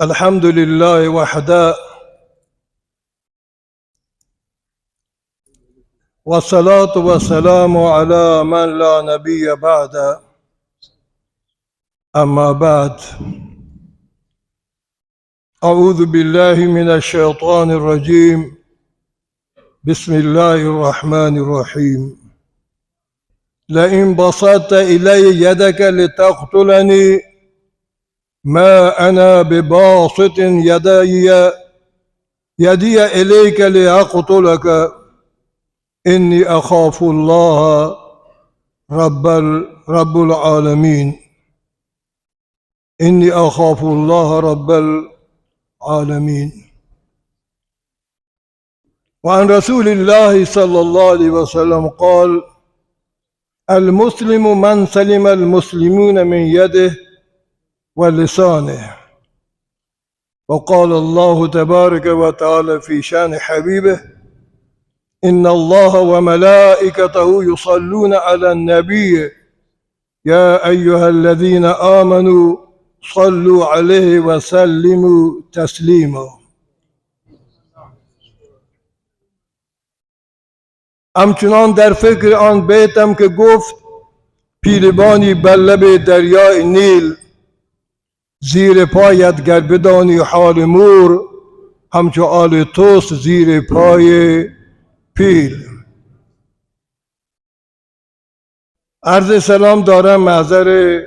الحمد لله وحده والصلاة والسلام على من لا نبي بعد. أما بعد، أعوذ بالله من الشيطان الرجيم. بسم الله الرحمن الرحيم. لئن بسطت إلي يدك لتقتلني ما أنا بباسط يدي إليك لأقتلك إني أخاف الله رب العالمين. إني أخاف الله رب العالمين. وعن رسول الله صلى الله عليه وسلم قال: المسلم من سلم المسلمون من يده ولسانه. وقال الله تبارك وتعالى في شان حبيبه: إن الله وملائكته يصلون على النبي يا أيها الذين آمنوا صلوا عليه وسلموا تسلیما. همچنان در فکر آن بیتم که گفت: پیلبانی بر لب دریای نیل، زیر پایت گر بدانی حال مور، همچو آل توست زیر پای پیل. عرض سلام دارم محضر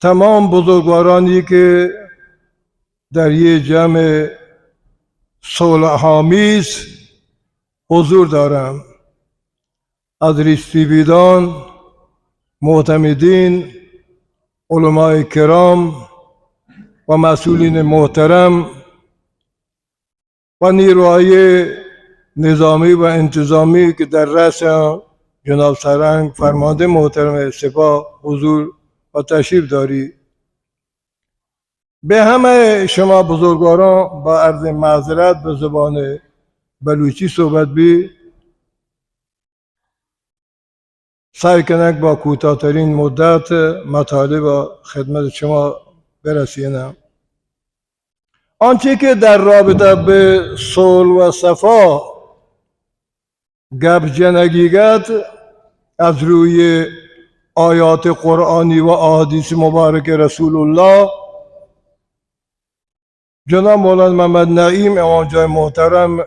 تمام بزرگوارانی که در یک جمع صلح‌آمیز حضور دارم، از ریش‌تیویدان، معتمدین، علمای کرام و مسئولین محترم و نیروهای نظامی و انتظامی که در رأس جناب سرهنگ فرمانده محترم سپاه حضور و تشریف داری. به همه شما بزرگواران با عرض معذرت به زبان بلوچی صحبت بی، سعی کنک با کوتاه‌ترین مدت مطالب و خدمت شما برسینم. آنچه که در رابطه به صلح و صفا گپ جنگیگت از روی آیات قرآنی و احادیث مبارک رسول الله، جناب مولانا محمد نعیم امام جای محترم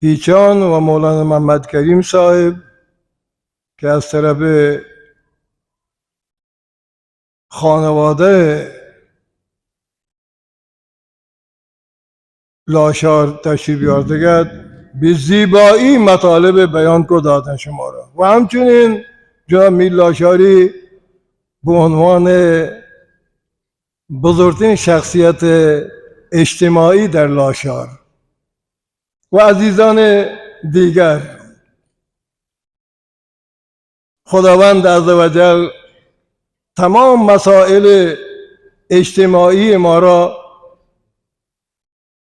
پیچان و مولانا محمد کریم صاحب که از طرف خانواده لاشار تشریف یافتگد به زیبایی مطالب بیان کو دادن شما را. و همچنین جناب میر لاشاری به عنوان بزرگترین شخصیت اجتماعی در لاشار و عزیزان دیگر، خداوند عزوجل تمام مسائل اجتماعی ما را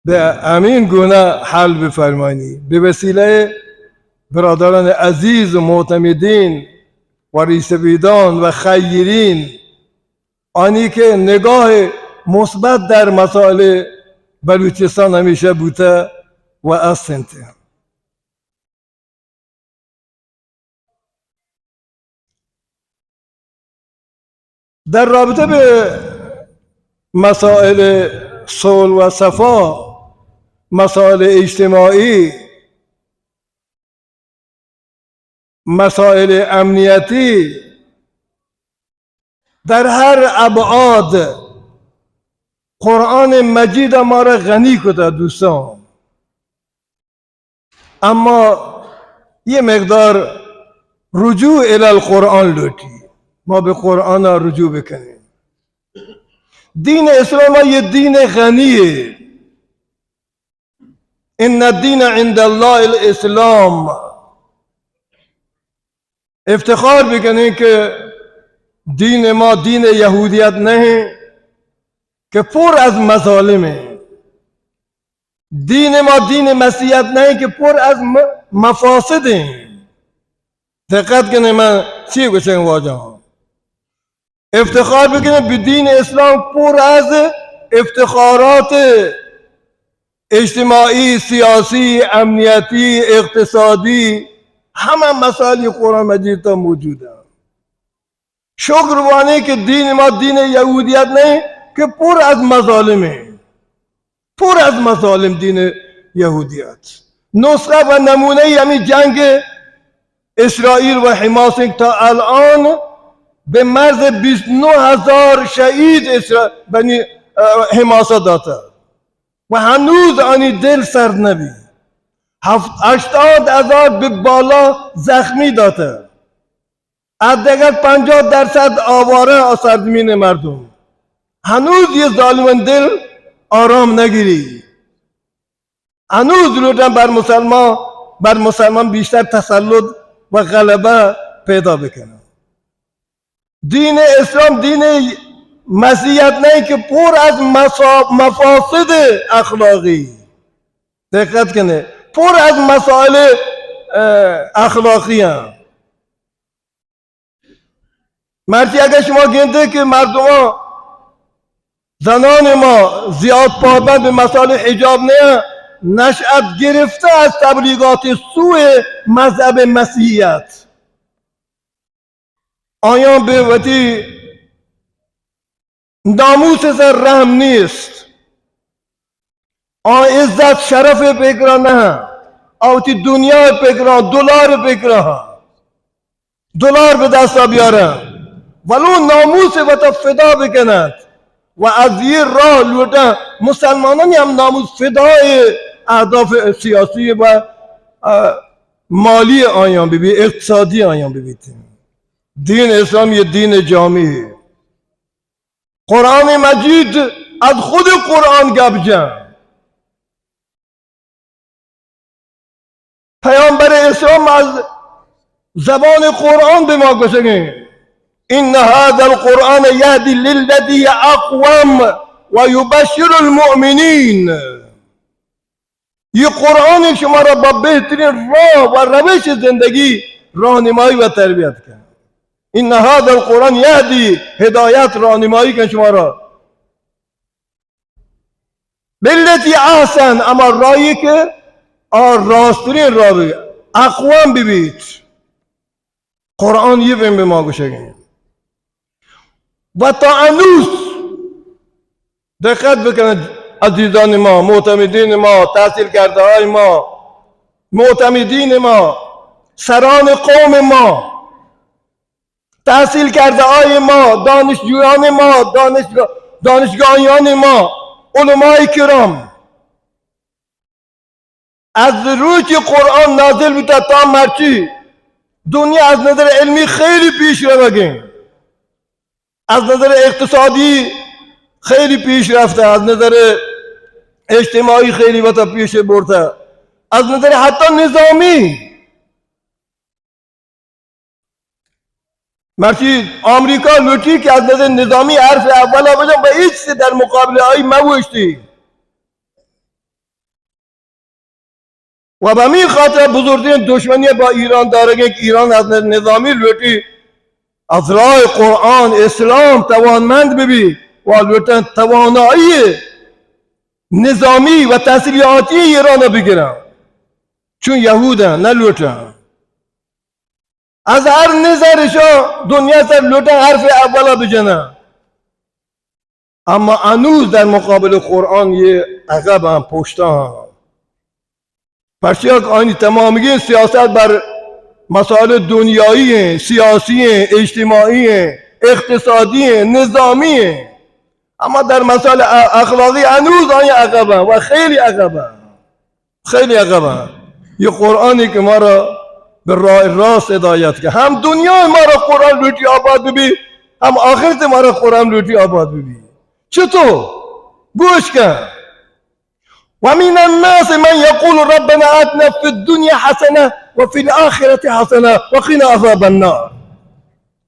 به همین گونه حل بفرمانی. به وسیله برادران عزیز و معتمدین و ریش‌تیویدان و خیرین، آنی که نگاه مثبت در مسائل بلوچستان همیشه بوده و هستند. در رابطه به مسائل صلح و صفا، مسائل اجتماعی، مسائل امنیتی، در هر ابعاد قرآن مجید ما را غنی کرده دوستان. اما یه مقدار رجوع الی القرآن لوٹی، ما به قرآن رجوع بکنیم. دین اسلام یه دین غنیه. ان الدین عند الله الاسلام. افتخار بکنیم که دین ما دین یهودیت نه که پر از مظالمه. دین ما دین مسیحیت نه که پر از مفاسده. دقت کنید من چی گوشم واجه ها. افتخار بکنه به دین اسلام پر از افتخارات اجتماعی، سیاسی، امنیتی، اقتصادی، همه مسائل قرآن مجید تا موجوده. شکر وانه که دین ما دین یهودیت نہیں که پر از مظالمه، پر از مظالم دین یهودیت. نسخه و نمونه همین جنگ اسرائیل و حماس تا الان به مرز 29,000 شهید بنی حماس داده و هنوز آنی دل سرد نبی. 80,000 به بالا زخمی داده. حداقل 50% آواره سرزمین مردم. هنوز یه ظالم دل آرام نگیری. هنوز لوٹن بر مسلمان بیشتر تسلط و غلبه پیدا بکنه. دین اسلام دین مسیحیت نہیں که پر از مفاسد اخلاقی. دقت کنه، پر از مسائل اخلاقی هم. مرچی اگر شما گنده که مردم زنان ما زیاد پابند به مسائل حجاب نه، نشأت گرفته از تبلیغات سوء مذهب مسیحیت. آیان به وقتی ناموس سر رحم نیست، آن عزت شرف بگرا نه، آوتی دنیا بگرا، دلار بگرا، دلار به دستا بیاره ولو ناموس و تا فدا بکند و از یہ راه لوٹا مسلمانانی هم ناموس فدای اهداف سیاسی و مالی آیان ببین، اقتصادی آیان ببین. دین اسلام یه دین جامعه. قرآن مجید از خود قرآن گبجن. پیامبر اسلام از زبان قرآن به ما گوشه إن هذا القرآن يهدي للذي أقوم ويبشر المؤمنين. یہ قرآن شما را با بهترین راه و روش زندگی راهنمایی و تربیت کرد. إن هذا القرآن يهدي، هدایت راهنمایی کن شما را بالتي احسن، اما راهی که راستترین راه بگید، اقوام ببید. قرآن یه به ما گوشه و تا هنوز دقت بکنید عزیزان ما، معتمدین ما، تحصیل کرده های ما، معتمدین ما، سران قوم ما، تحصیل کرده های ما، دانشجویان ما، دانشگاهیان ما، علمای کرام، از روی که قرآن نازل بوده تا مرچی دنیا از نظر علمی خیلی پیش رفته، از نظر اقتصادی خیلی پیش رفته، از نظر اجتماعی خیلی وقتا پیش برده، از نظر حتی نظامی. مرچی آمریکا لوٹی که از نظر نظامی حرف اولا بجن و هیچ در مقابل های موشتی و به می خاطر بزرگترین دشمنی با ایران داره که ایران از نظر نظامی لوٹی از راه قرآن اسلام توانمند ببی و لوٹن توانایی نظامی و تحصیلاتی ایران بگیرن، چون یهودن نه لوٹن. از هر نظرشا دنیا سر لوٹن حرف اولا بجنن، اما هنوز در مقابل قرآن یه عقب هم پشت هم. پرچه که آنی تمامی سیاست بر مسائل دنیایی، سیاسی، اجتماعی، اقتصادی، نظامی، اما در مسائل اخلاقی هنوز آنی عقب هم و خیلی عقب هم، خیلی عقب هم. یه قرآنی که ما را به راه راست هدایت کرد، هم دنیا ما را قرآن لوٹی آباد ببی، هم آخرت ما را قرآن لوٹی آباد ببی. چطور؟ گوش کن. ومن الناس من يقول ربنا آتنا في الدنيا حسنة وفي الآخرة حسنة وقنا عذاب النار.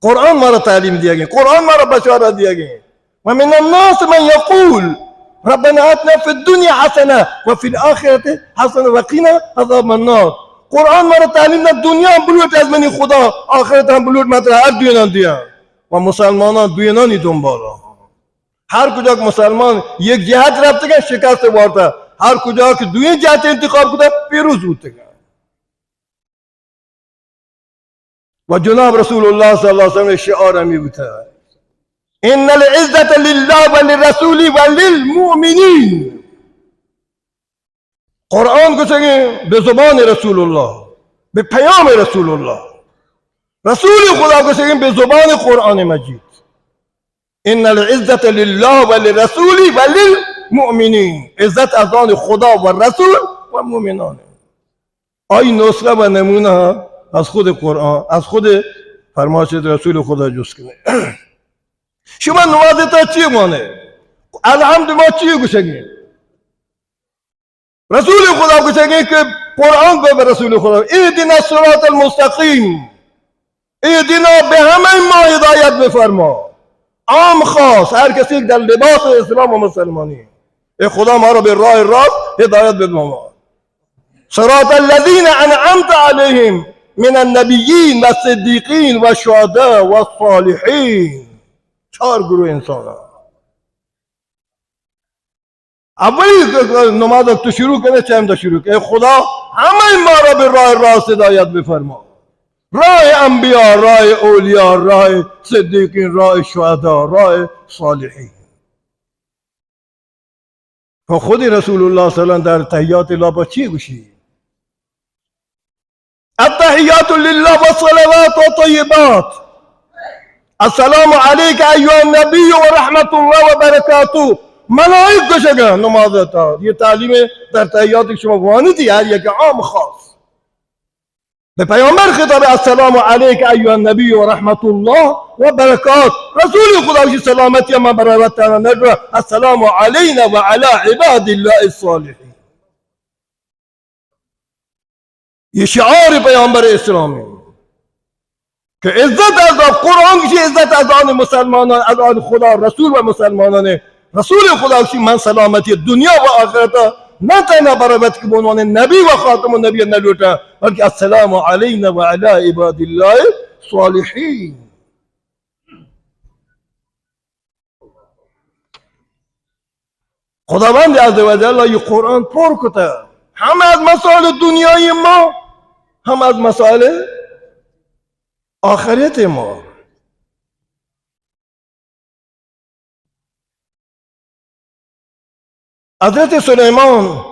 قرآن ما را تعلیم دیا گیا، قرآن ما را بشارت دیا گیا. ومن الناس من يقول ربنا آتنا في الدنيا حسنة وفي الآخرة حسنة وقنا عذاب النار. قرآن ما را تعلیم داد دنیا هم بلوٹ از منی خدا، آخرت هم بلوٹ مطرح هر دیان دیا. و مسلمانان دوینانی دنبالا. هر کجا که مسلمان یک جهت رفته که شکست وارده، هر کجا که دوین جهت انتخاب کنه پیروز بوده. و جناب رسول الله صلی الله علیه و سلم شعار می بوده: ان العزة لله وللرسول وللمؤمنین. قرآن گوشه به زبان رسول الله، به پیام رسول الله. رسول خدا گوشه به زبان قرآن مجید: ان العزة لله وللرسول وللمؤمنین. عزت از آن خدا و رسول و مؤمنان. آی نسخه و نمونه از خود قرآن، از خود فرمایش رسول خدا جز کنه. شما نمازتا چی مانه؟ الحمد ما چی گوشگیم؟ رسول خدا گوشگیم که قرآن گو به رسول خدا: اهدنا الصراط المستقیم. اهدنا به همه ما هدایت بفرما. عام خاص، هر کسی در لباس اسلام و مسلمانی. ای خدا ما را به راه راست هدایت بفرما. صراط الذین انعمت علیهم من النبیین و الصدیقین و الشهداء و الصالحین. 4 گروه انسان ها. اولی نماز تو شروع کنه چه هم شروع کنه: خدا همه ما را به راه راست هدایت بفرما. راه انبیاء، راه اولیاء، راه صدیقین، راه شهدا، راه صالحین. و خود رسول الله صلی الله علیه و در تحیات الله با چی گوشی؟ التحیات لله والصلوات والطیبات. السلام علیک ایها النبی و رحمت الله و برکاته. ملائک گوشگن نمازتا. یہ تعلیم در تحیات شما وانی دی، هر یک عام خاص. به پیامبر خطاب: السلام علیک ایها النبی و رحمت الله و برکات. رسول خدا کی سلامتی ما برکت نجوا. السلام علینا و علی عباد الله الصالحین. یہ شعار پیامبر اسلامی که عزت از قرآن کی عزت از آن مسلمانان، از آن خدا رسول و مسلمانان. رسول خدا کی من سلامتی دنیا و آخرت نه تنها برابت که به عنوان نبی و خاتم النبی نلوٹا، بلکه السلام علینا و علی عباد الله صالحین. خداوند عزوجل یہ قرآن پر کته هم از مسائل دنیای ما، هم از مسائل آخرت ما. حضرت سلیمان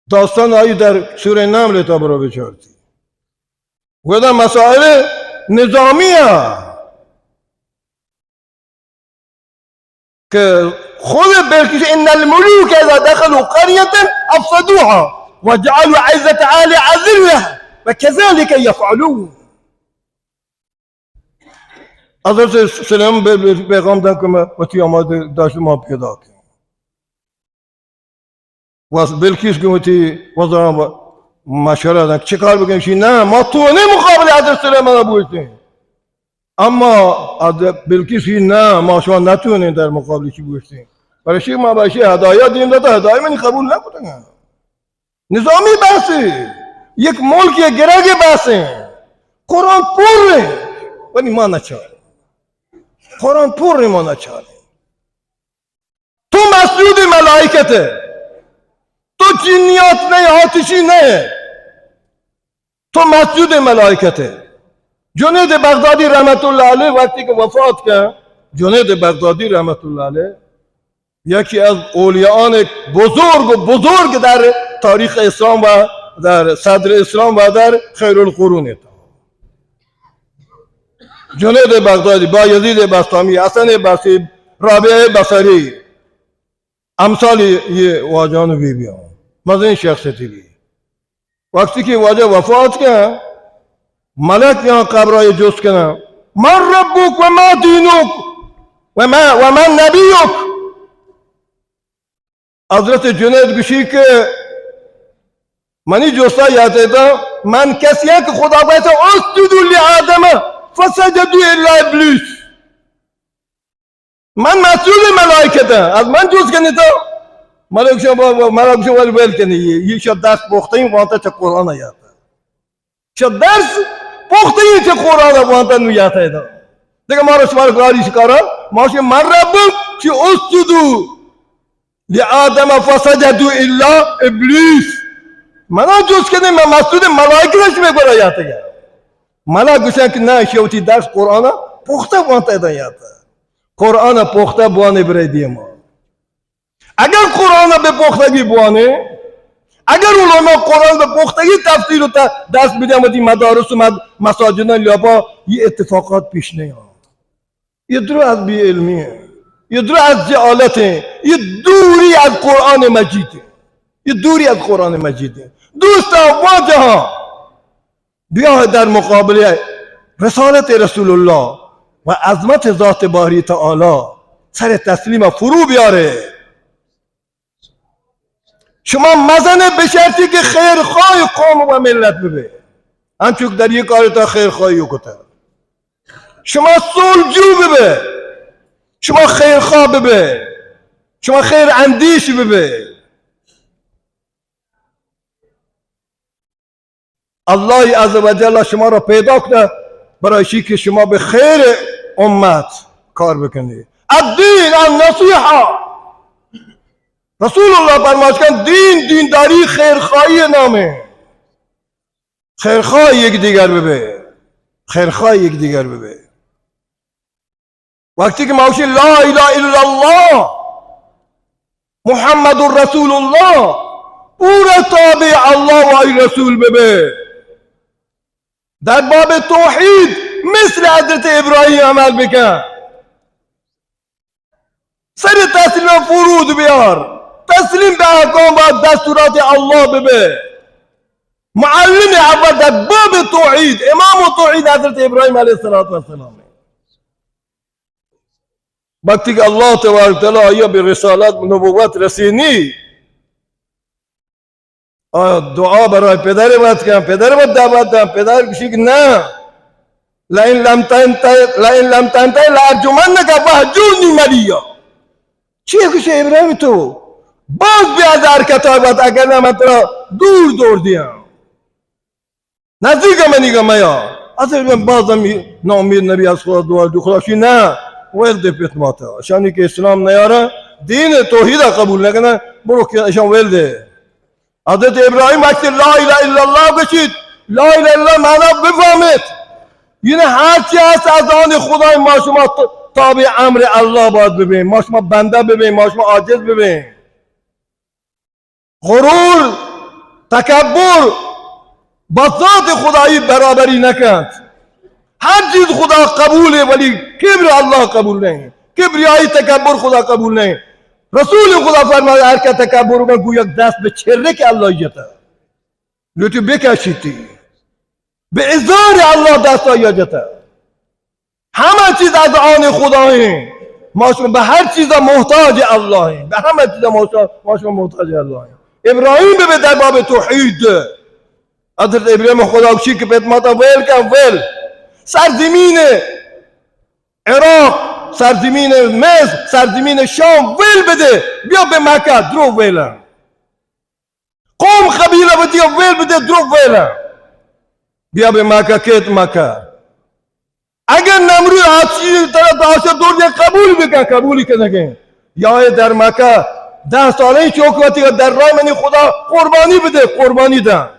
داستان آیی در سوره نمل تا برو بچارتی و در مسائل نظامیه که خود بلکیش: ان الملوک اذا دخلوا قرية افسدوها وجعلوا عزة عالي عذلها وكذلك يفعلون. حضرت سلیمان پیغام داد که وقتی آماده داشت ما پیدا کنیم. و بلکیش که وقتی وزران مشوره دادن چه کار بکنیم؟ نه ما توانه مقابل حضرت سلیمان بودیم. اما بلکیش نه ما شما نتونیم در مقابلش بودیم. برای چی ما بهش هدایت دیم داده؟ هدایت من قبول نکنه. نظامی بحثی، یک ملک یک گرگ بحثی. قرآن پره ولی ما نچاریم. قرآن پره ما نچاریم. تو مسجود ملائکته، تو جنیات نه، آتشی نه، تو مسجود ملائکته. جنید بغدادی رحمت الله علیه وقتی که وفات کرد، جنید بغدادی رحمت الله علیه یکی از اولیاءان بزرگ در تاریخ اسلام و در صدر اسلام و در خیر القرون. جنید بغدادی، بایزید بستامی، حسن بصری، رابعه بصری، امثال یہ واجهان و بیبیان مزین شخصیتی بھی. وقتی که واجه وفات کرد، ملک یہاں قبرهای جست کنن: من ربک و ما دینک و من نبیک. حضرت جنید گوشی که منی جستا یاد ایتا من کسی که خدا باید اسجدوا لآدم فسجدوا الا ابلیس. من مسئول ملائکتم، از من جز کنی تو ملائک شما ولی ول کنی. یک شد درس پختیم وانتا چه قرآن آیاتا، شد درس پختیم چه قرآن وانتا نویاتا ایتا. دیگه ما رو شما گاری شکارا ما شما من ربم چی اسجدو لآدم فسجدوا الا ابلیس منا جز کنه من مسجود ملائکه رش میگوره یاته ملا گوشن که نه شوتی درس قرآن پخته وانت یاته قرآن پخته بوانه بردی ما اگر قرآن به پختگی بوانه اگر علما قرآن به پختگی تفسیر و دست بدیم و مدارس و مساجد لیابا یه اتفاقات پیش نیاد یه درو از بی علمیه یه درو از جهالته یه دوری از قرآن مجیده یه دوری از قرآن مجیده دوستان واجه ها بیا در مقابل رسالت رسول الله و عظمت ذات باری تعالی سر تسلیم فرو بیاره شما مزنه به شرطی که خیرخواه قوم و ملت ببه همچون در یک کار تا خیرخواهی کتا شما صلحجو ببه شما خیرخواه ببه شما خیر اندیش ببه الله عزوجل شما را پیدا کنه برای چی که شما به خیر امت کار بکنید الدین النصیحه رسول الله فرماشکن دینداری خیرخواهی نامه خیرخواه یک دیگر ببه خیرخواه یک دیگر ببه وقتی که ما باشیم لا اله الا الله محمد رسول الله پورا تابع الله و ای رسول ببه در باب توحید مثل حضرت ابراهیم عمل بکن سر تسلیم فرود بیار تسلیم به احکام و دستورات الله ببه معلم اول در باب توحید امام توحید حضرت ابراهیم علیه السلام وقتی که الله تبارک تعالی آیا به رسالت نبوت رسینی دعا برای پدر باید کن پدر باید دعوت کن پدر کشی که نه لئن لم تنتهی لارجمنک فاهجرنی ملیا چیه کشه ابراهیم تو باز بیا از حرکت باید اگر نه من ترا دور دیم نزدیک منی گم یا اصلا بازم نامید نبی از خدا دعا دو خداشی نه ولد پیتماتا شانی که اسلام نیاره دین توحید قبول نکنه برو که اشان ولده حضرت ابراهیم وقتی لا اله الا الله بشید لا اله الا الله معنا بفهمید یعنی هر چی هست از آن خدای ما شما تابع امر الله باید ببین ما شما بنده ببین ما شما عاجز ببین غرور تکبر با ذات خدایی برابری نکند هر چیز خدا قبوله ولی کبر الله قبول نہیں کبریایی تکبر خدا قبول نہیں رسول خدا فرماید هر که تکبر من گویا دست به چره که الله یته لطو بکشیدی به ازار الله دست یته همه چیز از آن خداییم ما شما به هر چیز محتاج اللهیم به همه چیز ما شما محتاج اللهیم ابراهیم به در باب توحید حضرت ابراهیم خدا کشی که پیتماتا ویل کن ویل سرزمین عراق سرزمین مصر سرزمین شام ویل بده بیا به مکه درو ویلم قوم قبیله بدی ویل بده درو ویلم بیا به مکه کت مکه اگر نمرود آسیب طرف آسیب دور قبول بکن قبولی که نگه یا در مکه 10 ساله چوکواتی در راه منی خدا قربانی بده قربانی ده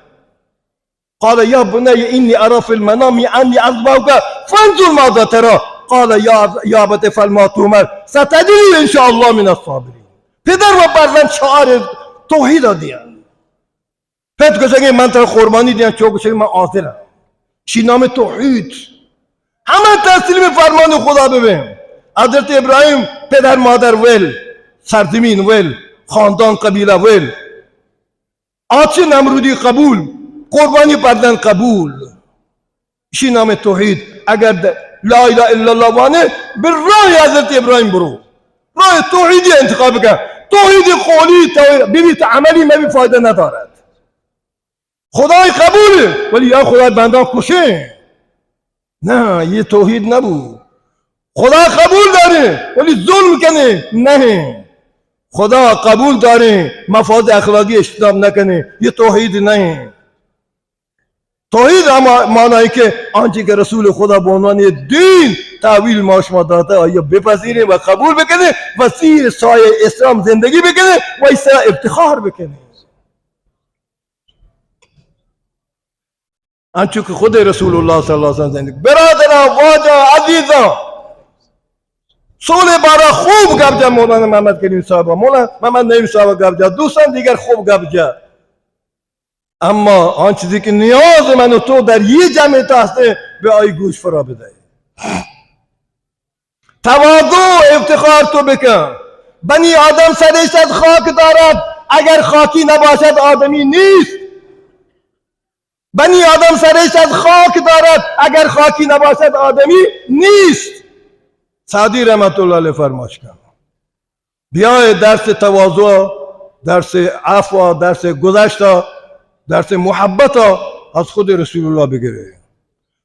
قال يا بني إني أرى في المنام أني أذبحك فانظر ماذا ترى قال يا أبت فعل ما تؤمر ستجدني إن شاء الله من الصابرين پدر و فرزند شعار توحید دیدن پدر گوشه من تر قربانی دیدن چون گوشه من حاضرم چی نام توحید همه تسلیم فرمان خدا ببین حضرت ابراهیم پدر مادر ویل سرزمین ویل خاندان قبیله ویل آتش نمرودی قبول قربانی پردن قبول چی نام توحید اگر لا اله الا الله وانه به راه حضرت ابراهیم برو راه توحیدی انتخاب کن توحید قولی ببینید عملی مبی فایده ندارد خدای قبوله ولی یا خدای بندان کشه نه یه توحید نبود خدا قبول داره ولی ظلم کنه نه خدا قبول داره مفاد اخلاقی اجتناب نکنه یه توحید نه توحید معنایی که آنچه که رسول خدا به عنوان دین تحویل ما شما داده آیا بپذیریم و قبول بکنه و زیر سایه اسلام زندگی بکنه و ایسا افتخار بکنه. آنچه که خود رسول الله صلی الله علیه وسلم زندگی. برادران واجا عزیزان، سول بارا خوب گپ جا مولانا محمد کریم صاحب، مولانا محمد نعیم صاحب گپ جا، دوستان دیگر خوب گپ جا. اما آن چیزی که نیاز من و تو در یه جمعیت هسته به آی گوش فرا بده. تواضع افتخار تو بکن. بنی آدم سرش از خاک دارد، اگر خاکی نباشد آدمی نیست. بنی آدم سرش از خاک دارد، اگر خاکی نباشد آدمی نیست. سعدی رحمت الله علیه فرمایش کرد. بیای درس تواضع، درس عفو، درس گذشته، درس محبت از خود رسول الله بگیره.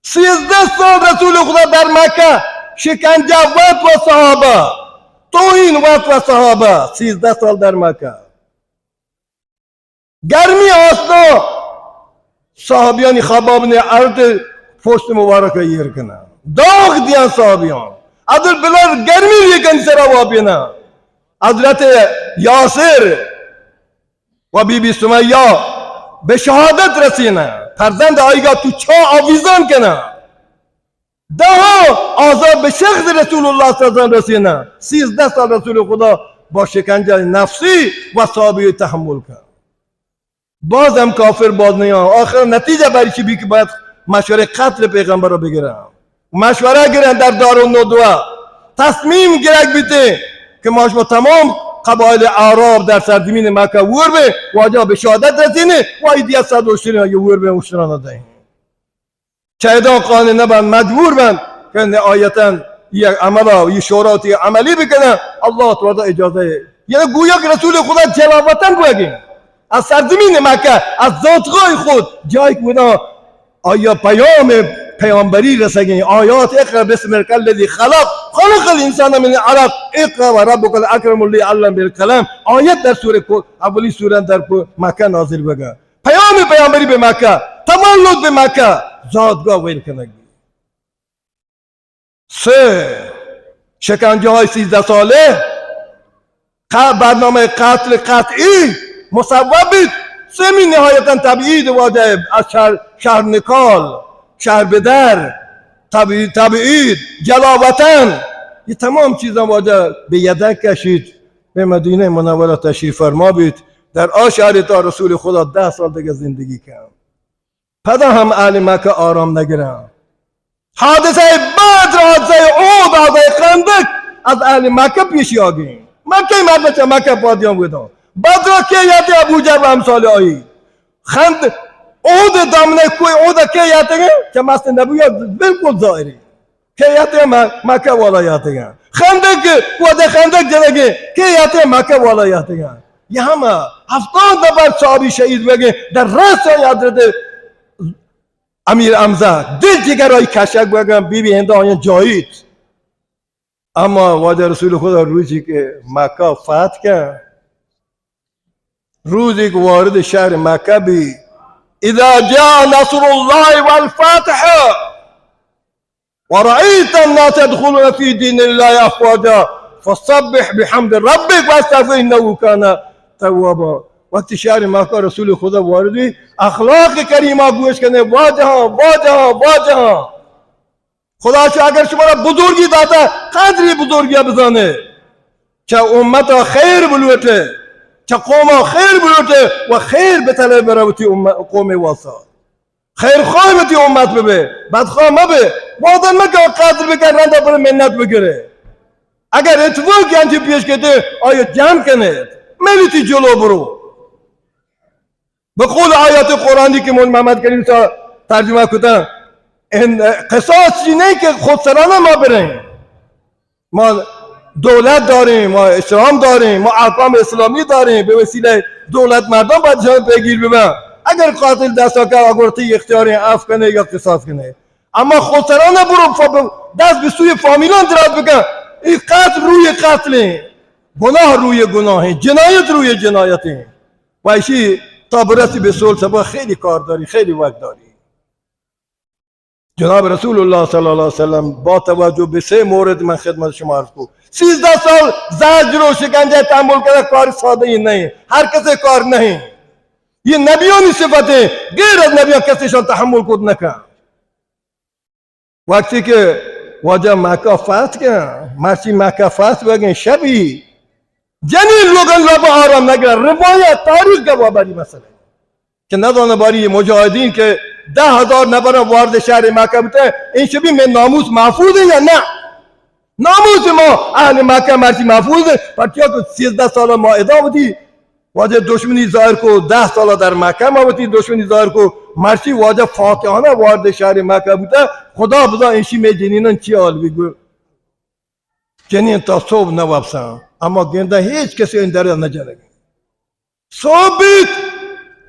13 سال رسول خدا در مکه شکنجه و صحابه، توهین و صحابه، 13 سال در مکه. گرمی آسنا صحابیانی خباب نے عرض پشت مبارک ایر کنا داغ دیان صحابیان عبد بلال گرمی لیکن سرا وابینا حضرت یاسر و بی بی سمیہ به شهادت رسینا فرزند آیگا تو چا آویزان کنا ده آزاد به شخص رسول الله صلی الله علیه وسلم رسینا 13 سال رسول خدا با شکنجه نفسی و صحابی تحمل کرد. باز هم کافر باز نیان. آخر نتیجه برای چی بی که باید مشوره قتل پیغمبر رو بگیرن، مشوره گیرن در دارالندوه، تصمیم گرک بیته که ما شما تمام قبایل اعراب در سرزمین مکه ور به واجه به شهادت رسینه و ایدیه 120 یا ور به اشتران دهیم. چهدان قانون نبند مجبور بند که نهایتا یک عمل و یک شورات عملی بکنن. الله تعالی اجازه یعنی گویا که رسول خدا جلاوطن بگیم از سرزمین مکه، از ذاتگاه خود جایی که بودا آیا پیام پیامبری رسگین آیات اقرا بسم الله الذی خلق الانسان من علق اقرا و ربک الاکرم الذی علم بالقلم آیت در سوره اولی سوره در مکه نازل بگه. پیام پیامبری به مکه، تملک به مکه، زادگاه ویل کنگی. 3 شکنجه های 13 ساله، برنامه قتل قطعی مصوب. 3 نهایتا تبعید واجب از شهر نکال، شهر بدر، تبعید، جلاوطن، یہ تمام چیزا واجب به یدک کشید به مدینه منوره تشریف فرما بید. در آن شهر تا رسول خدا 10 سال دیگه زندگی کرد. پدا هم اهل مکه آرام نگیرن. حادثه بدر، حادثه احد، حادثه خندق از اهل مکه پیشی آگین. مکه مرد چه مکه پادیان بودن. بدر که یادی ابو جهل و امثال آیی. خند احد دامنه کوی احد که یادی که مست نبویات بالکل ظاهری. که یادی مکه والا یادی. خندق وده خندق جنگی که یادی مکه والا یادی. یہ ہم 70 نفر صحابی شهید بگه در رأس حضرت امیر حمزه دل جگرهای کشک بگم بی بی هنده آیان جایید. اما واجه رسول خدا روزی که مکه فتح کرد، روزی که وارد شهر مکه بی اذا جاء نصر الله والفتح ورأيت الناس يدخلون في دين الله افواجا فسبح بحمد ربك واستغفر انه كان توابا. وقتی شهر مکه رسول خدا واردی اخلاق کریمه گوش کنه واجه واجه خدا چه اگر شما را بزرگی داده قدری بزرگی بزنه چه امت خیر بلوته، چه قوم خیر بلوته و خیر بتله براوتی قوم واسا خیر خواهمتی امت ببه بدخواه مبه وادن مکه قدر بکن رنده پر منت بگره. اگر اتفاقی انچه پیش کده آیا جمع کنه ملیتی جلو برو. به قول آیات قرآنی که مولانا محمد کریم صاحب ترجمه کردن قصاص اینه که خودسرانه ما بریم. ما دولت داریم، ما اسلام داریم، ما احکام اسلامی داریم، به وسیله دولت مردم باید جان پیگیر ببن. اگر قاتل دستا که اگرتی اختیاری عفو کنه یا قصاص کنه، اما خودسرانه برو دست به سوی فامیلان دراز بکن. این قتل روی قتل، گناه روی گناه، جنایت روی جنایت و ایشی تا برسی به صلح سبا خیلی کار داری، خیلی وقت داری. جناب رسول الله صلی الله علیه وسلم با توجه به 3 مورد من خدمت شما عرض کو. 13 سال زجر و شکنجه تحمل کرده کار ساده ای نہیں، ہر کسی کار نہیں. یہ نبیوں صفت ہے، غیر از نبیوں کسیشان تحمل کود نکن. وقتی که واجه مکه فتح کن، مرچی مکه فتح بگن شبی جنین لوگن لبا آرام نگرن. روایت تاریخ گواه بری مسئله که ندانه باری مجاهدین که 10,000 نفر وارد شهر مکه بوده، این شبی من ناموس محفوظه یا نه؟ ناموس ما اهل مکه مرچی محفوظه. پرچیا که 13 سال ما ادامه بودی واجه دشمنی ظاهر کو، 10 سال در مکه ما بودی دشمنی ظاهر کو، مرچی واجه فاتحانه وارد شهر مکه بوده. خدا بزا اینشی می جنینان چی حال بگو؟ جنین تا صبح نوابسن، اما گنده هیچ کسی این در نجنگه. صبح بید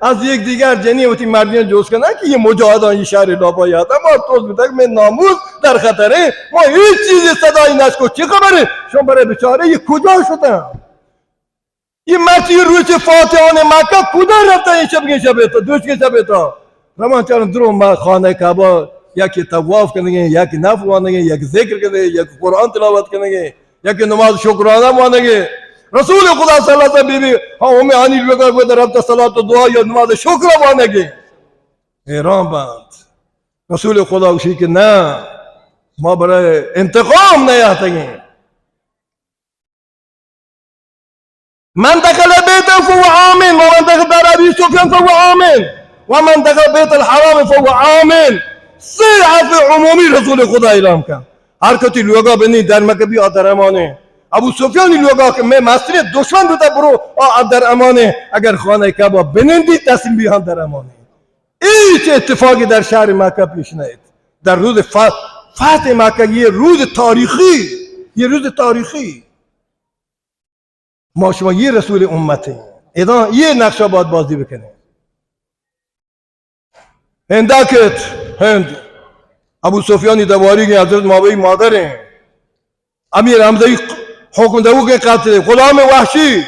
از یک دیگر جنین وقتی مردین جوز کنن که یہ مجاهدان یہ شهر لابا یاد اما توز بیده که من ناموس در خطره، ما هیچ چیزی صدایی نشکو. چی خبره؟ شما برای بچاره یہ کجا شدن؟ یہ مرچی روچ فاتحان مکه کجا رفته این شب تا دوش که شب تا رمان چارن درو خانه کعبه یکی طواف کنگه، یکی نفل وانگه، یکی ذکر کنگه، یکی قرآن تلاوت کنگه، یکی نماز شکرانه وانگه. رسول خدا صلی اللہ علیہ وسلم بیبی ہمیں آنی لوگا کو در رفت صلاة و دعا یا نماز شکر وانگه. ایران بند رسول خدا گوشی که نه، ما برای انتقام نیافتگیم. من دخل بیت فهو آمن و من دخل در ابی سفیان فهو آمن و من دخل بیت الحرام فهو آمن. 3 حرف عمومی رسول خدا اعلام کن. هر کتی لوگا بنی در مکه بی در امانه. ابو سفیانی لوگا که میں مسئله دشمن بوده برو در امانه، اگر خانه کعبه بنندی تسلیم بیان در امانه. هیچ اتفاقی در شهر مکه پیش نیامد. در روز فتح مکه یه روز تاریخی، یه روز تاریخی. ما شما یه رسول امتی ادان یه نقشه باید بازی بکنه. هندکت هند ابو سفیانی دواری که حضرت مابعی مادره امیر حمزه حکم دهو که قتل غلام وحشی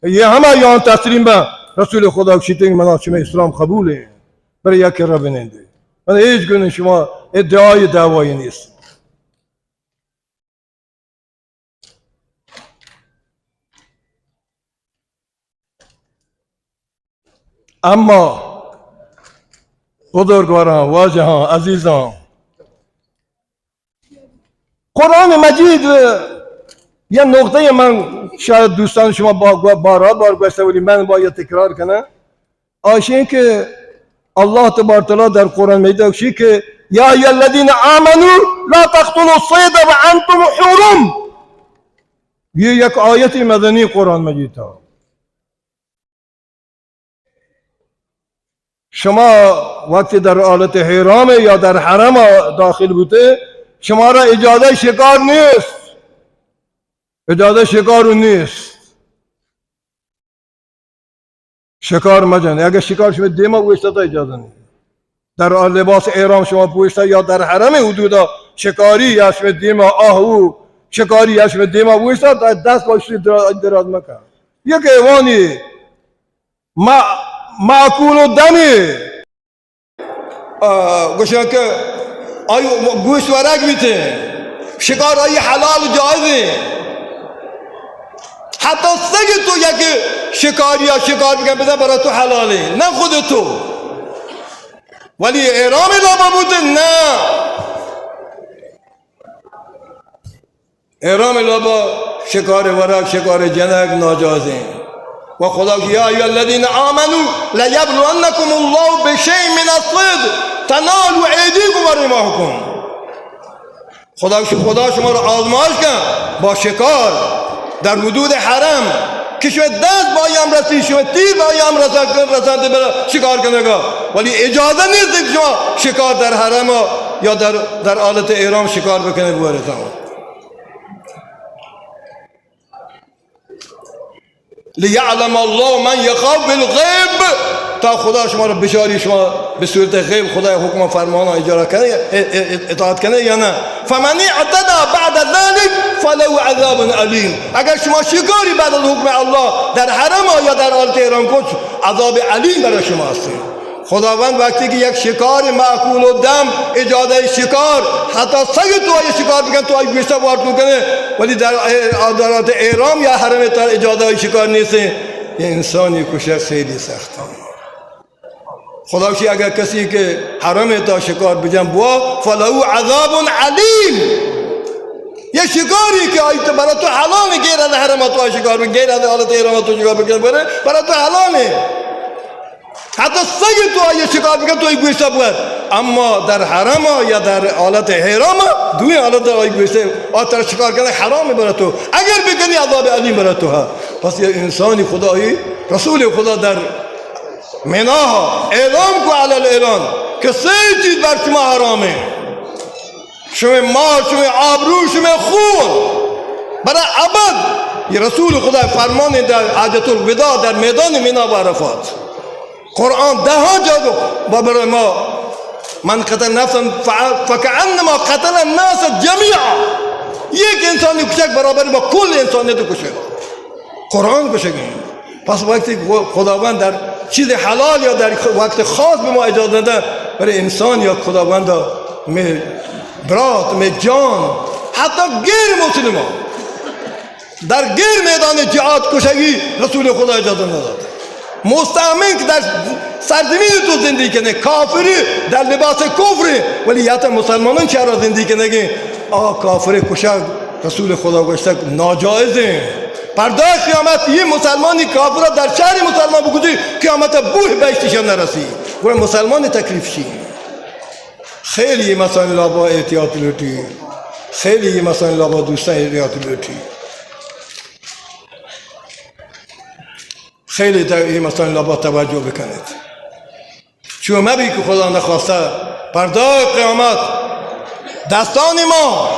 یه همه یان تسلیم به رسول خدا کشیده که من شما اسلام قبوله برای یکی را بننده. من هیچ گونه شما ادعای دعوایی نیست. اما بزرگواران، واجهان، عزیزان، قرآن مجید یه نقطه من شاید دوستان شما بارها بار گفته ولی من باید تکرار کنم. آیه که الله تبارک تعالی در قرآن مجید گوشی که یا ایها الذین آمنوا لا تقتلوا الصید وانتم حرم. یہ یک آیت مدنی قرآن مجید ها. شما وقتی در حالت حرام یا در حرم داخل بوده شما را اجازه شکار نیست، اجازه شکار نیست. شکار مجنه اگر شکار شما دیما پوشته تا اجازه نیست. در لباس احرام شما پوشته یا در حرم حدودا شکاری یا شما دیما آهو شکاری یا شما دیما پوشته تا دست باشی دراز مکن. یک حیوانی معکول و دمی گوشن که آیا گوشت ورک میته شکار آیا حلال و جایزه. حتی سگ تو یک شکاری یا شکار بگن بزن برای تو حلاله نه خود تو، ولی احرام لابا بوده نه. احرام لابا شکار ورک شکار جنک ناجازه. و خدا یا ایها الذین آمنوا لیبلونکم الله بشیء من الصید تنالوا ایدیکم و رماحکم. خدا شما رو آزمایش کن با شکار در حدود حرم که شما دست با ایم رسی شما تیر با ایم رسنده برای شکار کنگا، ولی اجازه نیست که شما شکار در حرم یا در حالت احرام شکار بکنه بوارتان. لیعلم الله من یخاف بالغیب تا خدا شما رو بشاری شما به صورت غیب خدا حکم فرمان اجرا کنه اطاعت کنه یا نه. فمن اعتدى بعد ذلك فله عذاب علیم. اگر شما شکاری بعد از حکم الله در حرم یا در حالت احرام کنید عذاب علیم برای شما است. خداوند وقتی که یک شکار معقول و دم اجازه شکار حتی سگ تو آیه شکار بکن تو آیه گوشت وارد میکنه، ولی در عادات احرام یا حرم تا اجازه شکار نیست. یه انسانی کشه خیلی سخته. خداوشی اگر کسی که حرم تا شکار بجن بوا فلهو عذاب علیم، یه شکاری که آیت برای تو حلاله غیر از حرم تو شکار بکن، غیر از حالت احرام تو شکار بکن برای تو حلاله. حتی سگ تو آیه شکار بکن تو ای گوشت بود، اما در حرم یا در حالت حرام دوی حالت در آیه گوشت آتر شکار کنه حرام برای تو، اگر بکنی عذاب علیم برای تو ها. پس یه انسانی خدایی رسول خدا در مناها اعلام کو علی الاعلان که سه چیز بر شما حرامه، شما مال، شما آبرو، شما خون برای ابد. یه رسول خدا فرمان در حجۃ الوداع در میدان مینا و عرفات قرآن 10 جا با برای ما من قتل نفسا فکأنما قتل الناس جمیعا، یک انسانی کشک برابر با کل انسانیت کشه، قرآن کشه. پس وقتی خداوند در چیز حلال یا در وقت خاص به ما اجازه داده برای انسان یا خداوند می برات می جان حتی غیر مسلمان در غیر میدان جهاد کشگی رسول خدا اجازه نداد. مستعمل که در سرزمین تو زندگی کنه، کافری در لباس کفر، ولی یا تا مسلمانان چرا زندگی کنه که کافر کشک رسول خدا گوشته ناجایزه. پردای قیامت یه مسلمانی کافر در شهر مسلمان بگوزی قیامت بوه بهشتش هم نرسی، گوه مسلمان تکلیف شی. خیلی مثلا لابا احتیاط لوٹی، خیلی مثلا لابا دوستان احتیاط لوٹی، خیلی مثلا لابا توجه بکنید. چون مبی که خدا نخواسته پردای قیامت دستان ما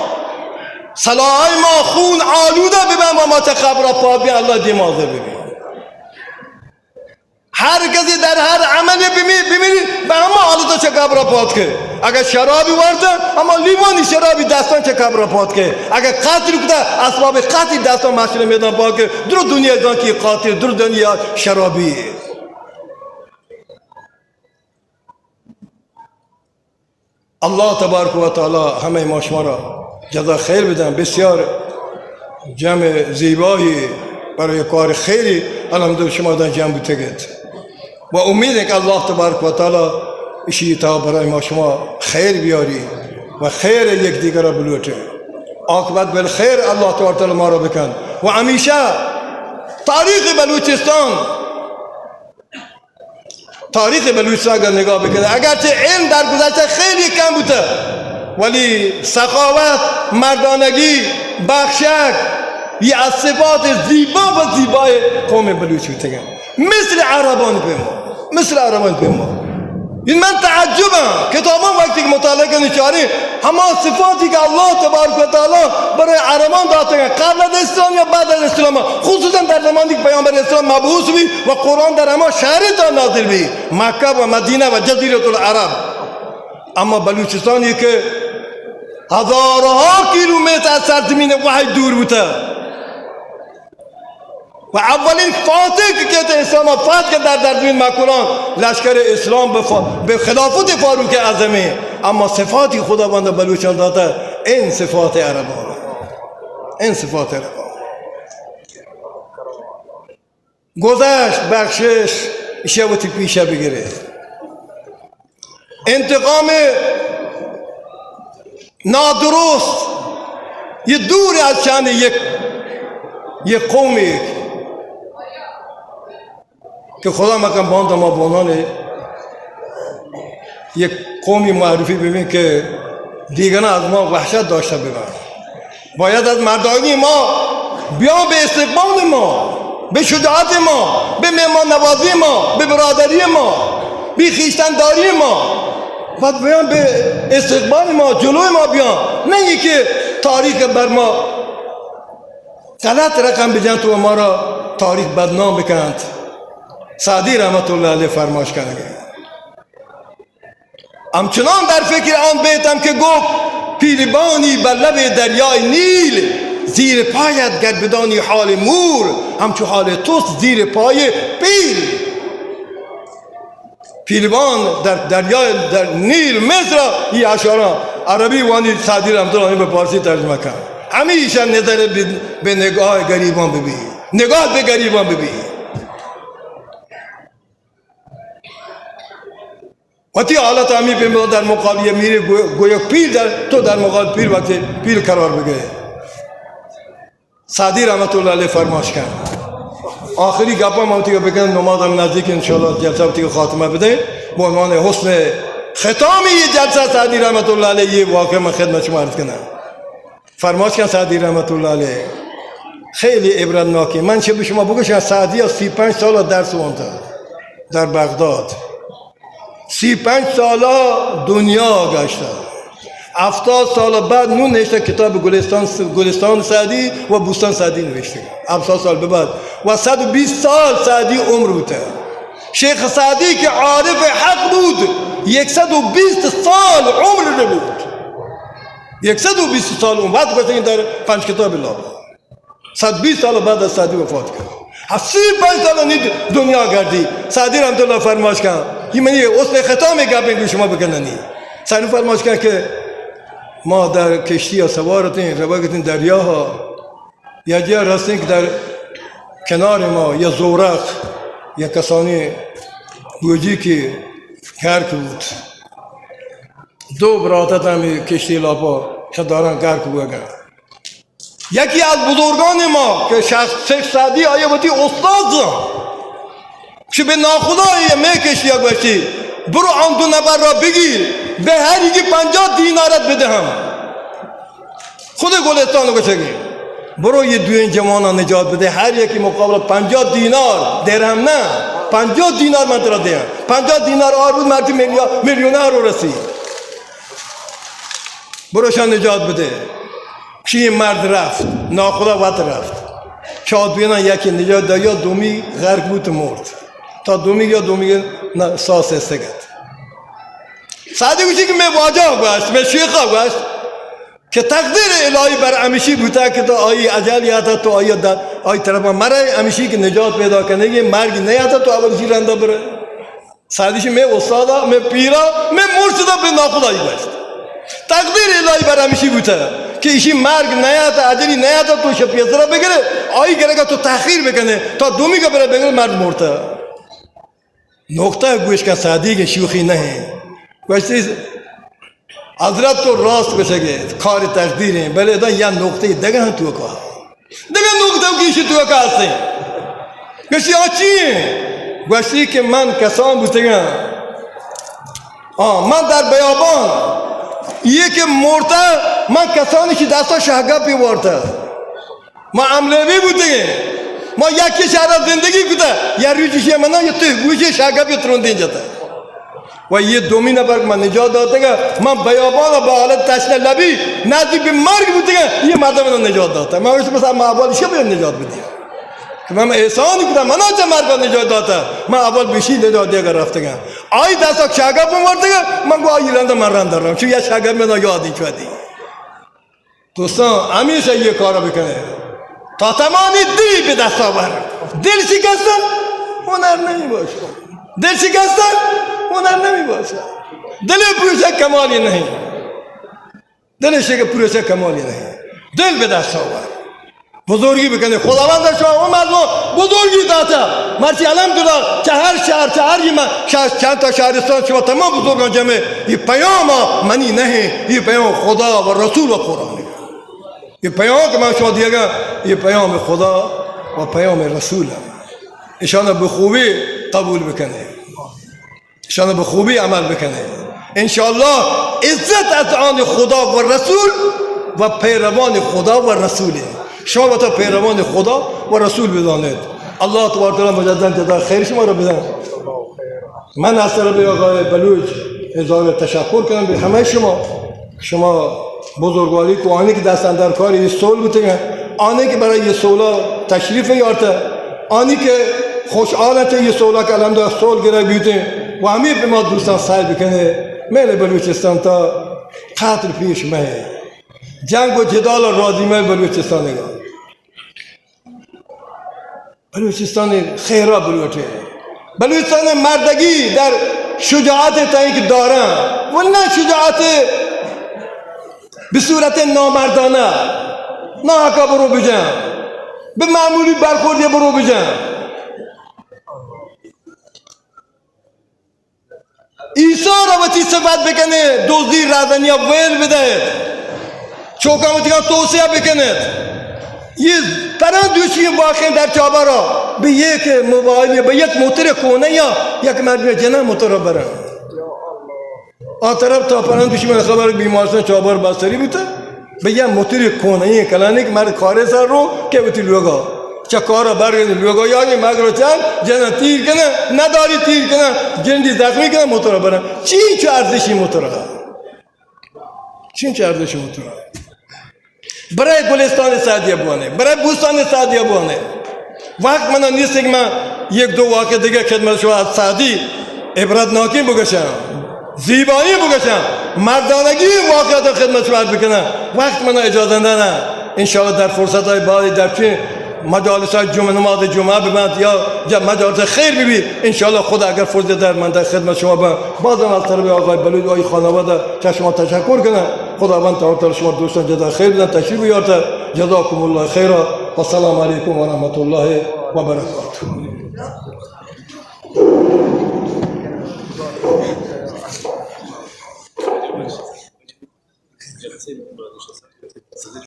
سلاحای ما خون آلوده ببین و ما تقبر پا بی الله دیمازه ببین. هر کسی در هر عملی ببینی به همه حالتا چه قبر پات که اگر شرابی ورده اما لیوانی شرابی دستان چه قبر پات که اگر قتل کده اسباب قتل دستان محشر میدان پا که در دنیا دان که قاتل در دنیا شرابی. الله تبارک و تعالی همه ما شما را جزا خیر بدن. بسیار جمع زیبایی برای کار خیری الحمدلله شما در جمع بودید و امیدم که الله تبارک و تعالی اشی تا برای ما شما خیر بیاری و خیر یکدیگر را بلوچه. عاقبت بالخیر الله تبارک و تعالی ما را بکن و همیشه تاریخ بلوچستان اگر نگاه بکنه اگرچه علم در گذشته خیلی کم بوده ولی سخاوت، مردانگی، بخشش یه از صفات زیبا و زیبای قوم بلوچ بودن، مثل عربان به ما. این من تعجبم کتابان وقتی که مطالعه کنی چاری همه صفاتی که الله تبارک و تعالی برای عربان داده قبل از اسلام یا بعد از اسلام، خصوصا در زمانی که پیامبر اسلام مبعوث بی و قرآن در همه شهر تا نازل بی، مکه و مدینه و جزیره العرب. اما بلوچستانی که هزارها کیلومتر از سرزمین وحی دور بوده و اولین فاتح که اسلام فتح در سرزمین مکران لشکر اسلام به خلافت فاروق اعظمی، اما صفاتی خداوند بلوچان داده این صفات عربان، این صفات عربان. گذشت بخشش شبتی پیشه بگیره، انتقام نادرست یه دوری از شان یک قومی که خدا مکن باند ما بانان یک قومی معرفی ببین که دیگران از ما وحشت داشته ببین. باید از مردانی ما بیان به استقبال ما، به شجاعت ما، به مهمان نوازی ما، به برادری ما، به خویشتنداری ما، بعد بیان به استقبال ما، جلوی ما بیان. نه اینکه تاریخ بر ما غلط رقم بزنند تو ما را تاریخ بدنام بکنند. سعدی رحمت الله علیه فرمایش کرده همچنان در فکر آن بیتم که گفت پیلبانی بر لب دریای نیل، زیر پایت گر بدانی حال مور همچو حال توست زیر پای پیل. پیلوان در دریای در نیل مصر این اشعار عربی وانی سعدی رحمت الله به فارسی ترجمه کرد. همیشه نظر به نگاه گریبان ببین، نگاه به گریبان ببین. وقتی حالت همی به در مقابل میره گویا پیل تو در مقابل پیل وقتی پیل قرار بگیره. سعدی رحمت الله علیه فرمایش کرد. آخری گپا ما که بگن نمازم نزدیک انشاءالله جلسه وقتی خاتمه بده به عنوان حسن ختامی یه جلسه سعدی رحمت الله علیه یه واقعه من خدمت شما عرض کنم. فرمایش کرد سعدی رحمت الله علیه خیلی عبرتناکه. من چه به شما بگم سعدی 35 سال درس خوانده در بغداد، 35 سال دنیا گشته، 70 سال بعد نون نوشته کتاب گلستان سعدی و بوستان سعدی نوشته 70 سال به بعد و 120 سال سعدی عمر بوده. شیخ سعدی که عارف حق بود 120 سال عمر بود، 120 سال عمر بعد گفتن در 5 کتاب الله 120 سال بعد از سعدی وفات کرد. 35 سال دنیا گردی. سعدی رحمت الله فرمایش کرد این منی اصل ختام گپ شما بکننی. سعدی فرمایش کرد که ما در کشتی ها سوارتیم روایتیم دریاها یا جا رستیم که در کنار ما یا زورق یا کسانی گوجی که گرک بود دو برادر همی کشتی لاپا که دارن گرک بودن. یکی از بزرگان ما که شیخ سعدی آیه بودی استاد که به ناخدای می کشتی ها گوشتی برو آن دو نفر را بگیر به هر یکی 50 دینارت بدهم. خود گلستان رو گوشتی برو یه دوین جوان نجات بده هر یکی مقابل 50 دینار درهم نه 50 دینار من ترا دهم. 50 دینار آر بود مردی میلیونر رو رسید. بروشان نجات بده. که مرد رفت ناخدا وقت رفت شادبینا یکی نجات داد یا دومی غرق بود مرد تا دومی یا دومی ساس استگد. سعدی گوشی که می واجه گوشت می شیخا گوشت که تقدیر الهی بر امیشی بوده که تو آیی اجل یاتا تو آیی طرف مرای امیشی که نجات پیدا کنه مرگی نیاتا تو اول جیرنده بره. سعدیشی می استادا می پیرا می مرشدا به ناخدایی گوشت تقدیر الهی بر امیشی بوده که ایشی مرگ نیاتا اجلی نیاتا تو شپیزه را بگیره آیی گره تو تأخیر بکنه تا دومی که بره بگیره مرد مرده. نقطه گوش که سعدی که شوخی نه گوشتی حضرت تو راست بشه کار تقدیره بله دا یا نقطه دیگه هم تو که دیگه نقطه که ایشی تو که هستی گوشتی چیه؟ گوشتی که من کسان بودم من در بیابان یکی مرده من کسانی که دستا شهگه پیورده ما عملوی بودیم ما یکی شهر زندگی بوده یا روزیشی منا یا تو گوشی شهگه پیترون اینجا و یه دومی نفر من نجات داده که من بیابان و با حالت تشنه لبی نزدیک به مرگ بوده که یه مردم من نجات داده. من وقتی مثلا من اول شو باید نجات بدیم که من احسانی بودم من آنچه مرد نجات داده من اول بشی نجات دیگه رفته گم آی دستا شاگرد بمورده که من گو آی رنده من رنده رم چون یه شاگرد من یادی شدی. دوستان همیشه یه کارا بکنه تا تمامی دل به دست آور. دل شکستن هنر نمی باشه. دل شکستن هنر نمی باشه. دل پروژه کمالی نہیں. دلش که پروژه کمالی نہیں. دل به دست آور. بزرگی بکنه. خداوند شما اون مردم بزرگی داده. مرسی الحمدلله چه هر شهر چه هر من چند تا شهرستان شما تمام بزرگان جمع یہ پیام منی نہیں. یہ پیام خدا و رسول و قرآن. یہ پیام که من شما دیگه یہ پیام خدا و پیام رسول ایشان به خوبی قبول بکنه ایشان به خوبی عمل بکنه انشاءالله عزت از آن خدا و رسول و پیروان خدا و رسوله. شما با تا پیروان خدا و رسول بدانید. الله تبارک و تعالی مجدد جزای خیر شما را بدن. من از طرف آقای بلوچ اظهار تشکر کنم به همه شما بزرگواری کو آنی که دست اندر کار یه سول بوده آنی که برای یه سولا تشریف یارته آنی که خوشحالت یه سولا که الحمدلله سول گره بیوده و همه به ما دوستان سعی بکنه میل بلوچستان تا قتل پیش مه جنگ و جدال راضی مه بلوچستان نگاه بلوچستان خیرا بلوچه بلوچستان مردگی در شجاعت تایید دارن و نه شجاعت به صورت نامردانه، نه حقا برو بجن، به معمولی برخوردی برو بجن. عیسی را وقتی صفت بکنه دزدی رازنی ویل بده، چوکامتی که توصیه بکنه. یه پران دوشی واقع در چابارا به یک موبایل به یک موتور کونه یا یک مرد جنه موتور را برن. آن طرف تا پران دوشی من خبر بیمارستان چابار بستری بیته به یک موتور کونه کلانی که مرد کاره سر رو که بتی لوگا چکارا برگرد لوگا یعنی مگر چند جنه تیر کنه نداری تیر کنه جندی زخمی کنه موتور را برن. چه ارزشی موتور را؟ چه ارزشی موتور را؟ برای گلستان سعدیه بوانه، برای بوستان سعدیه بوانه. وقت من نیست که من یک دو واقع دیگه خدمت شما از سعدی عبرتناکی بگشم، زیبایی بگشم، مردانگی واقعات خدمت شما بکنم. وقت من اجازه ندارم. انشاءالله در فرصت های بعدی در چه مجالس های جمعه نماز جمعه ببند یا مجالس خیر ببین انشاءالله خدا اگر فرصت در من در خدمت شما بازم از طرف آقای بلوچ و خانواده که شما تشکر کنم. خداوند تعالی شما دوستان جزا خیر بدن، تشریف بیارید. جزاکم الله خیرا و السلام علیکم و رحمت الله و برکاته.